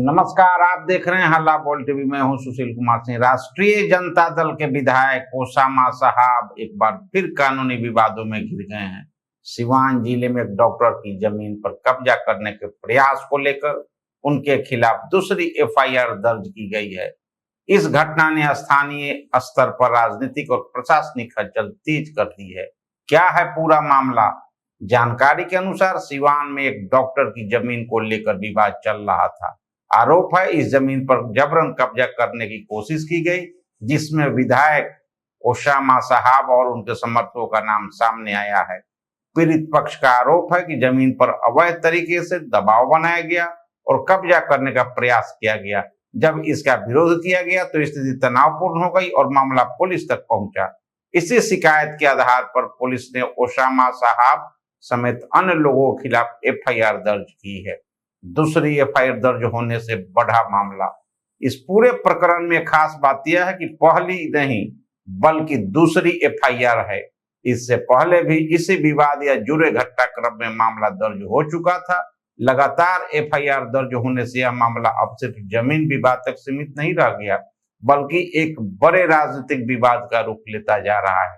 नमस्कार, आप देख रहे हैं हल्ला बोल टीवी। मैं हूं सुशील कुमार सिंह। राष्ट्रीय जनता दल के विधायक ओसामा साहब एक बार फिर कानूनी विवादों में घिर गए हैं। सिवान जिले में एक डॉक्टर की जमीन पर कब्जा करने के प्रयास को लेकर उनके खिलाफ दूसरी एफआईआर दर्ज की गई है। इस घटना ने स्थानीय स्तर पर राजनीतिक और प्रशासनिक हलचल तेज कर दी है। क्या है पूरा मामला? जानकारी के अनुसार सिवान में एक डॉक्टर की जमीन को लेकर विवाद चल रहा था। आरोप है इस जमीन पर जबरन कब्जा करने की कोशिश की गई, जिसमें विधायक ओसामा साहब और उनके समर्थकों का नाम सामने आया है। पीड़ित पक्ष का आरोप है कि जमीन पर अवैध तरीके से दबाव बनाया गया और कब्जा करने का प्रयास किया गया। जब इसका विरोध किया गया तो स्थिति तनावपूर्ण हो गई और मामला पुलिस तक पहुंचा। इसी शिकायत के आधार पर पुलिस ने ओसामा साहब समेत अन्य लोगों के खिलाफ एफआईआर दर्ज की है। दूसरी एफआईआर दर्ज होने से बढ़ा मामला। इस पूरे प्रकरण में खास बात यह है कि पहली नहीं बल्कि दूसरी एफआईआर है। इससे पहले भी इसी विवाद या जुड़े घटनाक्रम में मामला दर्ज हो चुका था। लगातार एफआईआर दर्ज होने से यह मामला अब सिर्फ जमीन विवाद तक सीमित नहीं रह गया, बल्कि एक बड़े राजनीतिक विवाद का रूप लेता जा रहा है।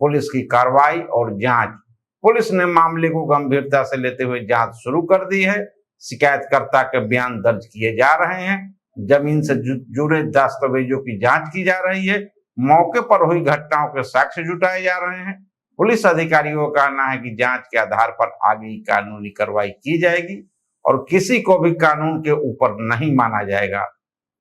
पुलिस की कार्रवाई और जांच। पुलिस ने मामले को गंभीरता से लेते हुए जांच शुरू कर दी है। शिकायतकर्ता के बयान दर्ज किए जा रहे हैं। जमीन से जुड़े दस्तावेजों की जांच की जा रही है। मौके पर हुई घटनाओं के साक्ष्य जुटाए जा रहे हैं। पुलिस अधिकारियों का कहना है कि जांच के आधार पर आगे कानूनी कार्रवाई की जाएगी और किसी को भी कानून के ऊपर नहीं माना जाएगा।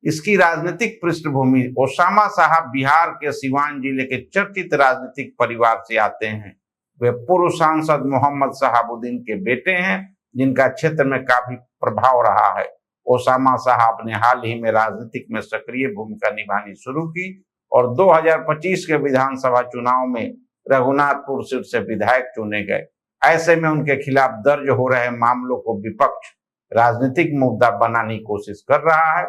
इसकी राजनीतिक पृष्ठभूमि। ओसामा साहब बिहार के सिवान जिले के चर्चित राजनीतिक परिवार से आते हैं। वे पूर्व सांसद मोहम्मद शहाबुद्दीन के बेटे हैं, जिनका क्षेत्र में काफी प्रभाव रहा है। ओसामा साहब ने हाल ही में राजनीतिक में सक्रिय भूमिका निभानी शुरू की और 2025 के विधानसभा चुनाव में रघुनाथपुर सीट से विधायक चुने गए। ऐसे में उनके खिलाफ दर्ज हो रहे मामलों को विपक्ष राजनीतिक मुद्दा बनाने की कोशिश कर रहा है।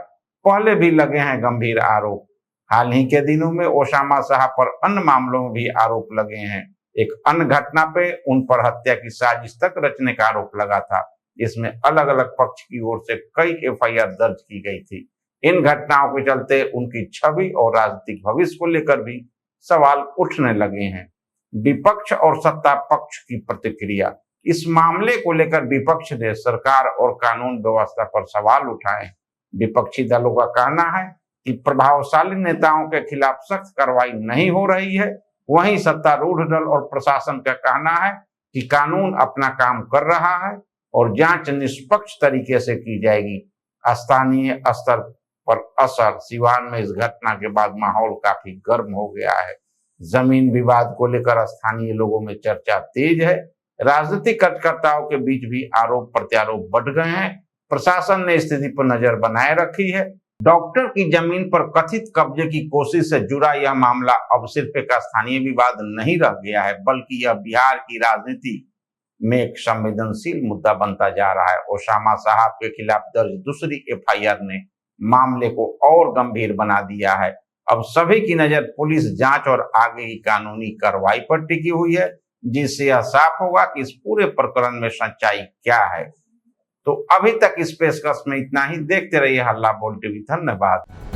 पहले भी लगे हैं गंभीर आरोप। हाल ही के दिनों में ओसामा साहब पर अन्य मामलों में भी आरोप लगे हैं। एक अन्य घटना पे उन पर हत्या की साजिश तक रचने का आरोप लगा था, जिसमें अलग अलग पक्ष की ओर से कई एफआईआर दर्ज की गई थी। इन घटनाओं के चलते उनकी छवि और राजनीतिक भविष्य को लेकर भी सवाल उठने लगे हैं। विपक्ष और सत्ता पक्ष की प्रतिक्रिया। इस मामले को लेकर विपक्ष ने सरकार और कानून व्यवस्था पर सवाल उठाए। विपक्षी दलों का कहना है कि प्रभावशाली नेताओं के खिलाफ सख्त कार्रवाई नहीं हो रही है। वहीं सत्तारूढ़ दल और प्रशासन का कहना है कि कानून अपना काम कर रहा है और जांच निष्पक्ष तरीके से की जाएगी। स्थानीय स्तर पर असर। सिवान में इस घटना के बाद माहौल काफी गर्म हो गया है। जमीन विवाद को लेकर स्थानीय लोगों में चर्चा तेज है। राजनीतिक कार्यकर्ताओं के बीच भी आरोप प्रत्यारोप बढ़ गए हैं। प्रशासन ने स्थिति पर नजर बनाए रखी है। डॉक्टर की जमीन पर कथित कब्जे की कोशिश से जुड़ा यह मामला अब सिर्फ एक स्थानीय विवाद नहीं रह गया है, बल्कि यह बिहार की राजनीति में एक संवेदनशील मुद्दा बनता जा रहा है। ओसामा साहब के खिलाफ दर्ज दूसरी एफआईआर ने मामले को और गंभीर बना दिया है। अब सभी की नजर पुलिस जांच और आगे की कानूनी कार्रवाई पर टिकी हुई है, जिससे यह साफ होगा कि इस पूरे प्रकरण में सच्चाई क्या है। तो अभी तक इस पेशकश में इतना ही। देखते रहिए हल्ला बोल टीवी। धन्यवाद।